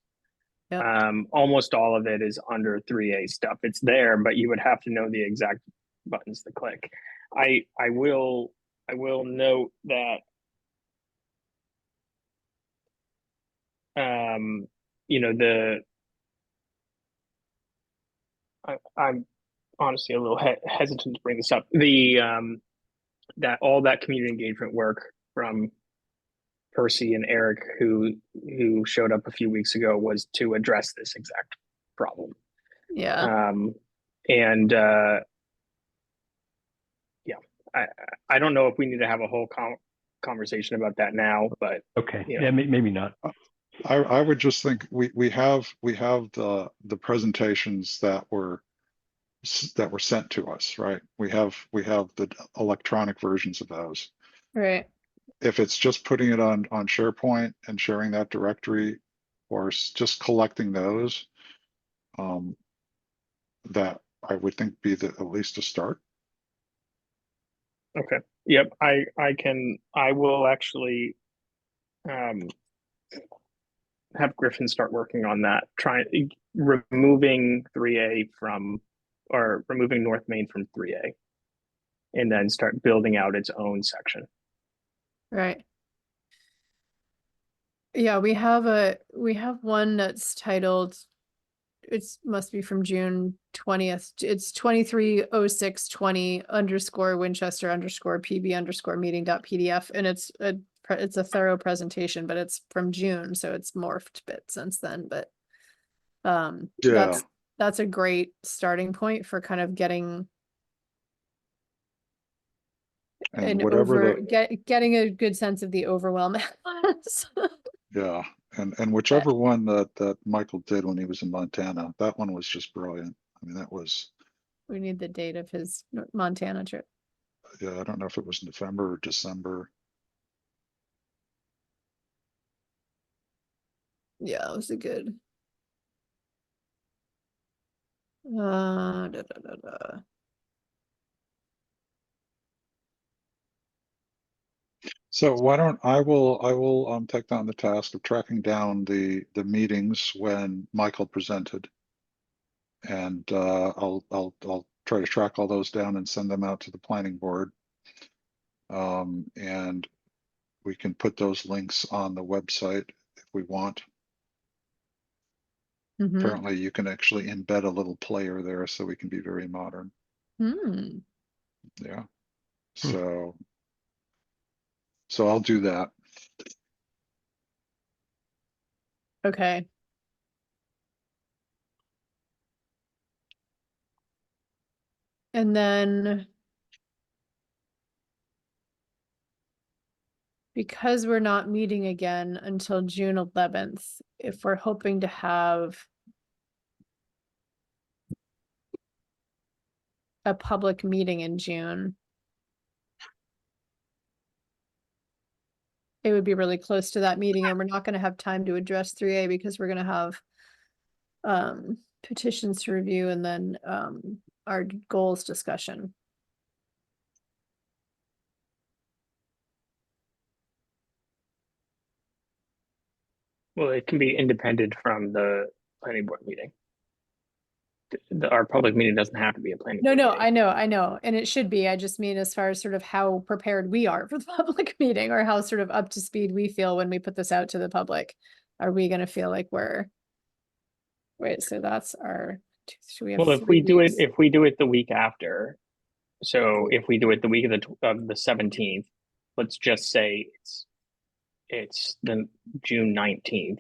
Yep. Almost all of it is under 3A stuff. It's there, but you would have to know the exact buttons to click. I will note that I'm honestly a little hesitant to bring this up. That all that community engagement work from Percy and Eric, who showed up a few weeks ago, was to address this exact problem. Yeah. And yeah, I don't know if we need to have a whole conversation about that now, but Okay. Yeah, maybe not. I would just think we have the presentations that were sent to us, right? We have the electronic versions of those. Right. If it's just putting it on SharePoint and sharing that directory, or just collecting those, that I would think be at least a start. Okay. Yep. I will actually have Griffin start working on that, removing 3A or removing North Main from 3A, and then start building out its own section. Right. Yeah, we have one that's titled, it's must be from June 20th. It's 230620 underscore Winchester underscore PB underscore meeting.pdf. And it's a thorough presentation, but it's from June, so it's morphed a bit since then. But Yeah, that's a great starting point for kind of getting and whatever getting a good sense of the overwhelm. yeah, and whichever one that Michael did when he was in Montana, that one was just brilliant. I mean, that was, We need the date of his Montana trip. yeah, I don't know if it was November or December. Yeah, it was a good. Da, da, da, da. So why don't I will take on the task of tracking down the meetings when Michael presented. And I'll try to track all those down and send them out to the planning board. And we can put those links on the website if we want. Mhm. Apparently you can actually embed a little player there, so we can be very modern. Hmm. Yeah. Hmm. So I'll do that. Okay. And then because we're not meeting again until June 11th, if we're hoping to have a public meeting in June, it would be really close to that meeting, and we're not going to have time to address 3A because we're going to have petitions to review and then our goals discussion. Well, it can be independent from the planning board meeting. Our public meeting doesn't have to be a planning No, board no, meeting. I know, and it should be. I just mean as far as sort of how prepared we are for the public meeting, or how sort of up to speed we feel when we put this out to the public. Are we going to feel like we're, wait, so that's our, should we have Well, if 3 we do it, weeks? if we do it the week after, so if we do it the week of the 17th, let's just say it's the June 19th.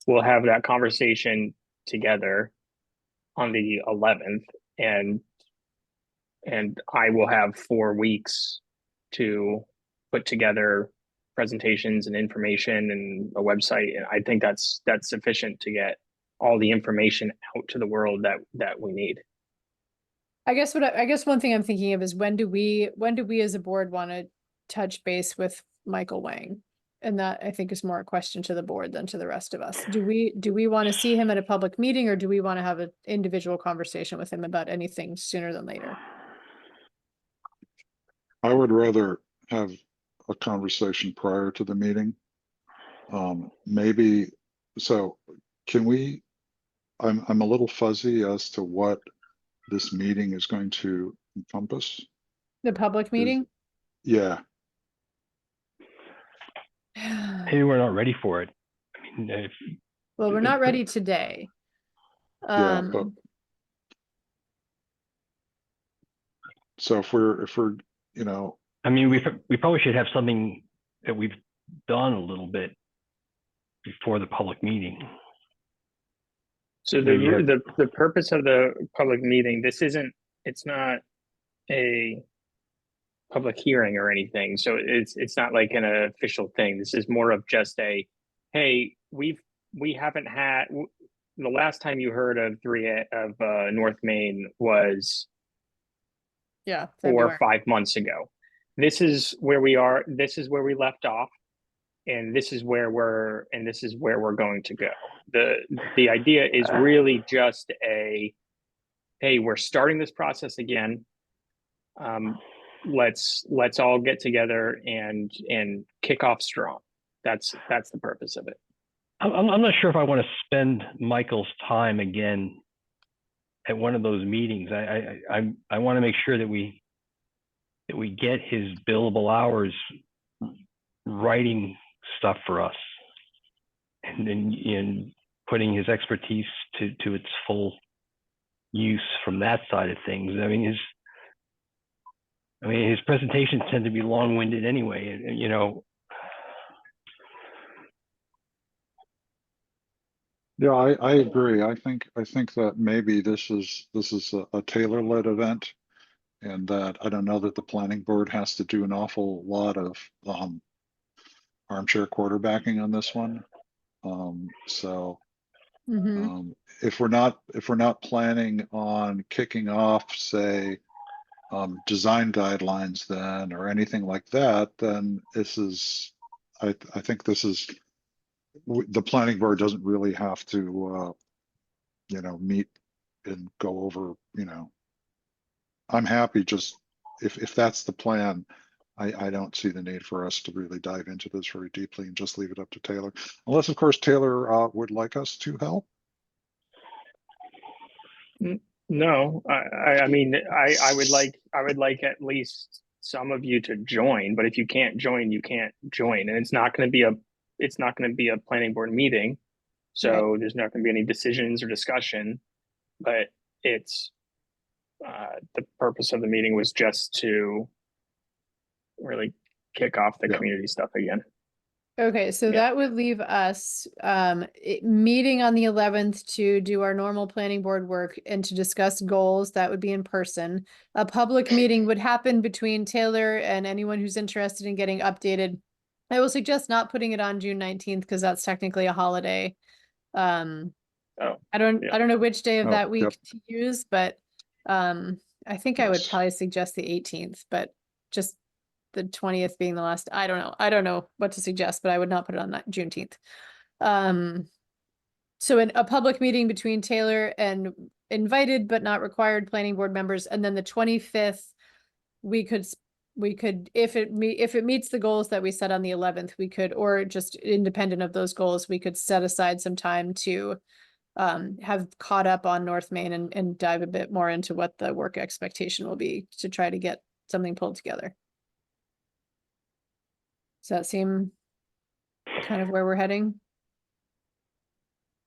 We'll have that conversation together on the 11th, and I will have 4 weeks to put together presentations and information and a website. And I think that's sufficient to get all the information out to the world that we need. I guess one thing I'm thinking of is when do we as a board want to touch base with Michael Wang? And that I think is more a question to the board than to the rest of us. Do we want to see him at a public meeting, or do we want to have an individual conversation with him about anything sooner than later? I would rather have a conversation prior to the meeting. Maybe, so can we, I'm a little fuzzy as to what this meeting is going to encompass. The public meeting? Yeah, Maybe we're not ready for it. I mean, Well, we're not ready today. yeah, but so if we're, you know, I mean, we probably should have something that we've done a little bit before the public meeting. So Maybe have- the purpose of the public meeting, it's not a public hearing or anything. So it's not like an official thing. This is more of just a, hey, we haven't had, the last time you heard of North Main was Yeah, 4 or February. 5 months ago. This is where we are. This is where we left off, and this is where we're going to go. The idea is really just a, hey, we're starting this process again. Let's all get together and kick off strong. That's the purpose of it. I'm not sure if I want to spend Michael's time again at one of those meetings. I want to make sure that we get his billable hours writing stuff for us. in putting his expertise to its full use from that side of things. I mean, his presentations tend to be long-winded anyway, and you know. Yeah, I agree. I think that maybe this is a Taylor-led event, and that I don't know that the planning board has to do an awful lot of armchair quarterbacking on this one. So Mhm. if we're not planning on kicking off, say, design guidelines then, or anything like that, then this is, I think this is, the planning board doesn't really have to, you know, meet and go over, you know, I'm happy just, if that's the plan, I don't see the need for us to really dive into this very deeply and just leave it up to Taylor. Unless, of course, Taylor would like us to help. No, I mean, I would like at least some of you to join, but if you can't join, you can't join. And it's not going to be a planning board meeting. So there's not going to be any decisions or discussion, but it's, the purpose of the meeting was just to really kick off the Yeah. community stuff again. Okay, so Yeah. that would leave us meeting on the 11th to do our normal planning board work and to discuss goals. That would be in person. A public meeting would happen between Taylor and anyone who's interested in getting updated. I will suggest not putting it on June 19th because that's technically a holiday. Oh, I don't yeah. know which day of Oh, that week yep. to use, but I think I would Yes. probably suggest the 18th, but just the 20th being the last. I don't know what to suggest, but I would not put it on that Juneteenth. So in a public meeting between Taylor and invited but not required planning board members, and then the 25th, we could if it meets the goals that we set on the 11th, we could, or just independent of those goals, we could set aside some time to have caught up on North Main and dive a bit more into what the work expectation will be to try to get something pulled together. Does that seem kind of where we're heading?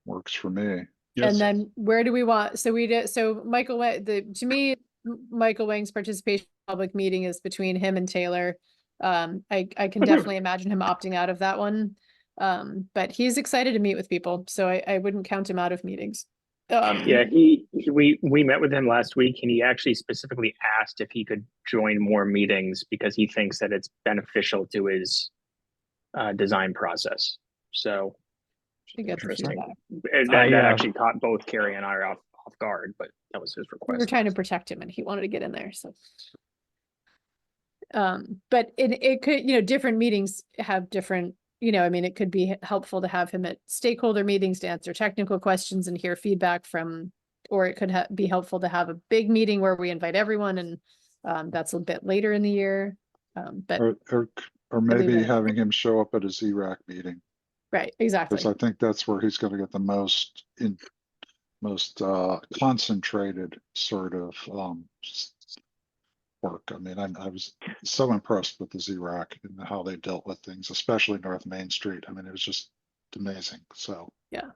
Works for me. Yes. And then where do we want, so we did, so Michael, to me, Michael Wang's participation in public meeting is between him and Taylor. I can definitely imagine him opting out of that one. But he's excited to meet with people, so I wouldn't count him out of meetings. Yeah, we met with him last week, and he actually specifically asked if he could join more meetings because he thinks that it's beneficial to his design process. So I get the interesting. feedback. And that actually caught both Carrie and I off guard, but that was his We request. were trying to protect him and he wanted to get in there, so. But it could, you know, different meetings have different, you know, I mean, it could be helpful to have him at stakeholder meetings to answer technical questions and hear feedback from, or it could be helpful to have a big meeting where we invite everyone, and that's a bit later in the year. But Or maybe having him show up at a ZRAC meeting, right, exactly. because I think that's where he's going to get the most concentrated sort of work. I mean, I was so impressed with the ZRAC and how they dealt with things, especially North Main Street. I mean, it was just amazing. So yeah.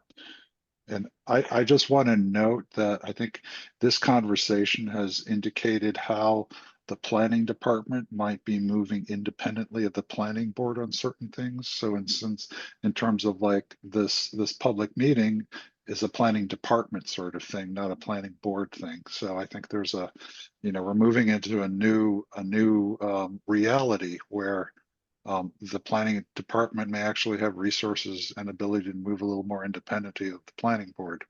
And I just want to note that I think this conversation has indicated how the planning department might be moving independently of the planning board on certain things. So in terms of like this public meeting is a planning department sort of thing, not a planning board thing. So I think there's we're moving into a new reality where the planning department may actually have resources and ability to move a little more independently of the planning board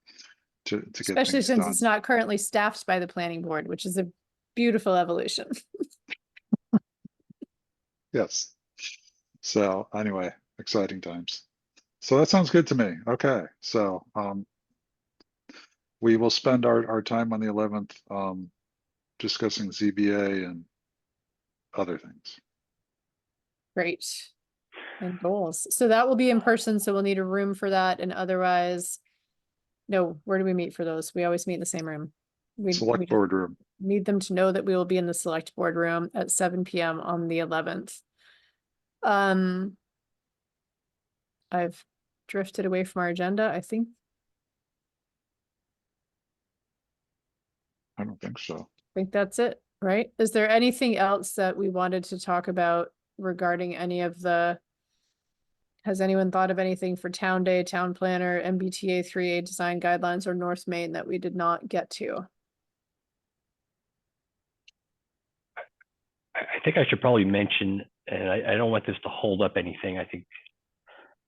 to get Especially things since done. it's not currently staffed by the planning board, which is a beautiful evolution. Yes. So anyway, exciting times. So that sounds good to me. Okay. So we will spend our time on the 11th discussing ZBA and other things. Great. And goals. So that will be in person, so we'll need a room for that, and otherwise, no, where do we meet for those? We always meet in the same room. We Select board room. need them to know that we will be in the select board room at 7 p.m. on the 11th. I've drifted away from our agenda, I think. I don't think so. I think that's it, right? Is there anything else that we wanted to talk about regarding any of the? Has anyone thought of anything for Town Day, Town Planner, MBTA 3A design guidelines, or North Main that we did not get to? I think I should probably mention, and I don't want this to hold up anything, I think,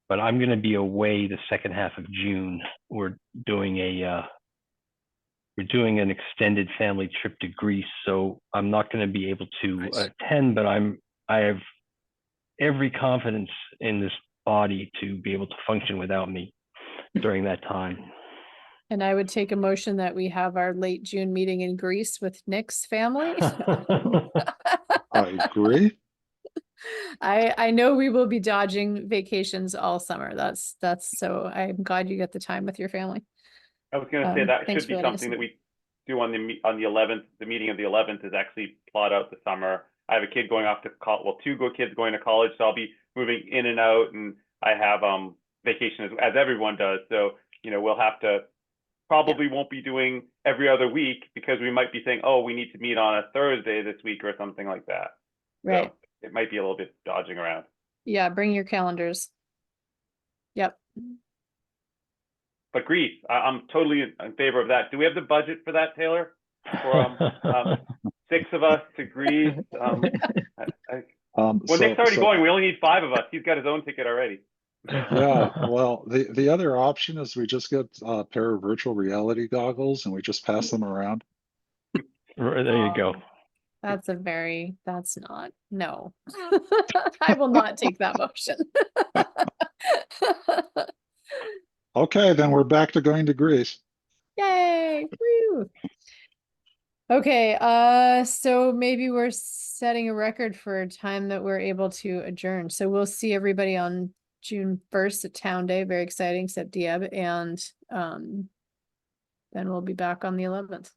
but I'm gonna be away the second half of June. We're doing an extended family trip to Greece, so I'm not gonna be able to Nice. attend, but I have every confidence in this body to be able to function without me during that time. And I would take a motion that we have our late June meeting in Greece with Nick's family. I agree. I know we will be dodging vacations all summer. That's so I'm glad you get the time with your family. I was gonna say that Thanks should for be letting us something that know. we do on the 11th. The meeting of the 11th is actually plot out the summer. I have a kid going off to college, well, two kids going to college, so I'll be moving in and out, and I have vacation as everyone does. So, you know, we'll have to probably won't be doing every other week because we might be saying, oh, we need to meet on a Thursday this week or something like that. Right. So it might be a little bit dodging around. Yeah, bring your calendars. Yep. But Greece, I'm totally in favor of that. Do we have the budget for that, Taylor? For 6 of us to Greece? Well, Nick's already going. We only need 5 of us. He's got his own ticket already. Yeah, well, the other option is we just get a pair of virtual reality goggles and we just pass them around. There you go. That's not, no. I will not take that motion. Okay, then we're back to going to Greece. Yay. Woo. Okay, so maybe we're setting a record for a time that we're able to adjourn. So we'll see everybody on June 1st at Town Day. Very exciting, except Dieb, and then we'll be back on the 11th.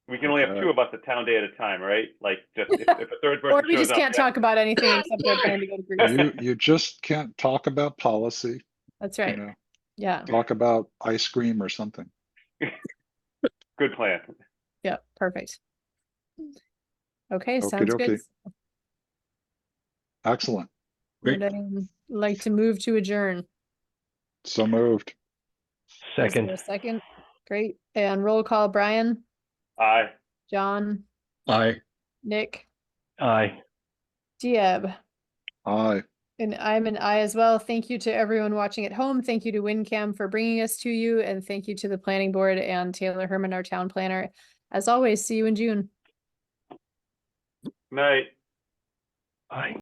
We can only have 2 of us at Town Day at a time, right? Like just if a third person Or we shows just up, can't talk about anything except our plan to go to Greece. You just can't talk about policy, That's you right. know, Yeah. talk about ice cream or something. Good plan. Yeah. Perfect. Okay. Okie Sounds good. dokie. Excellent. Would I like to move to adjourn? So moved. Is there Second. a second? Great. And roll call, Brian, Aye. John, Aye. Nick, Aye. Dieb. Aye. And I'm an I as well. Thank you to everyone watching at home. Thank you to WinCam for bringing us to you. And thank you to the planning board and Taylor Herman, our town planner. As always, see you in June. Night. Aye.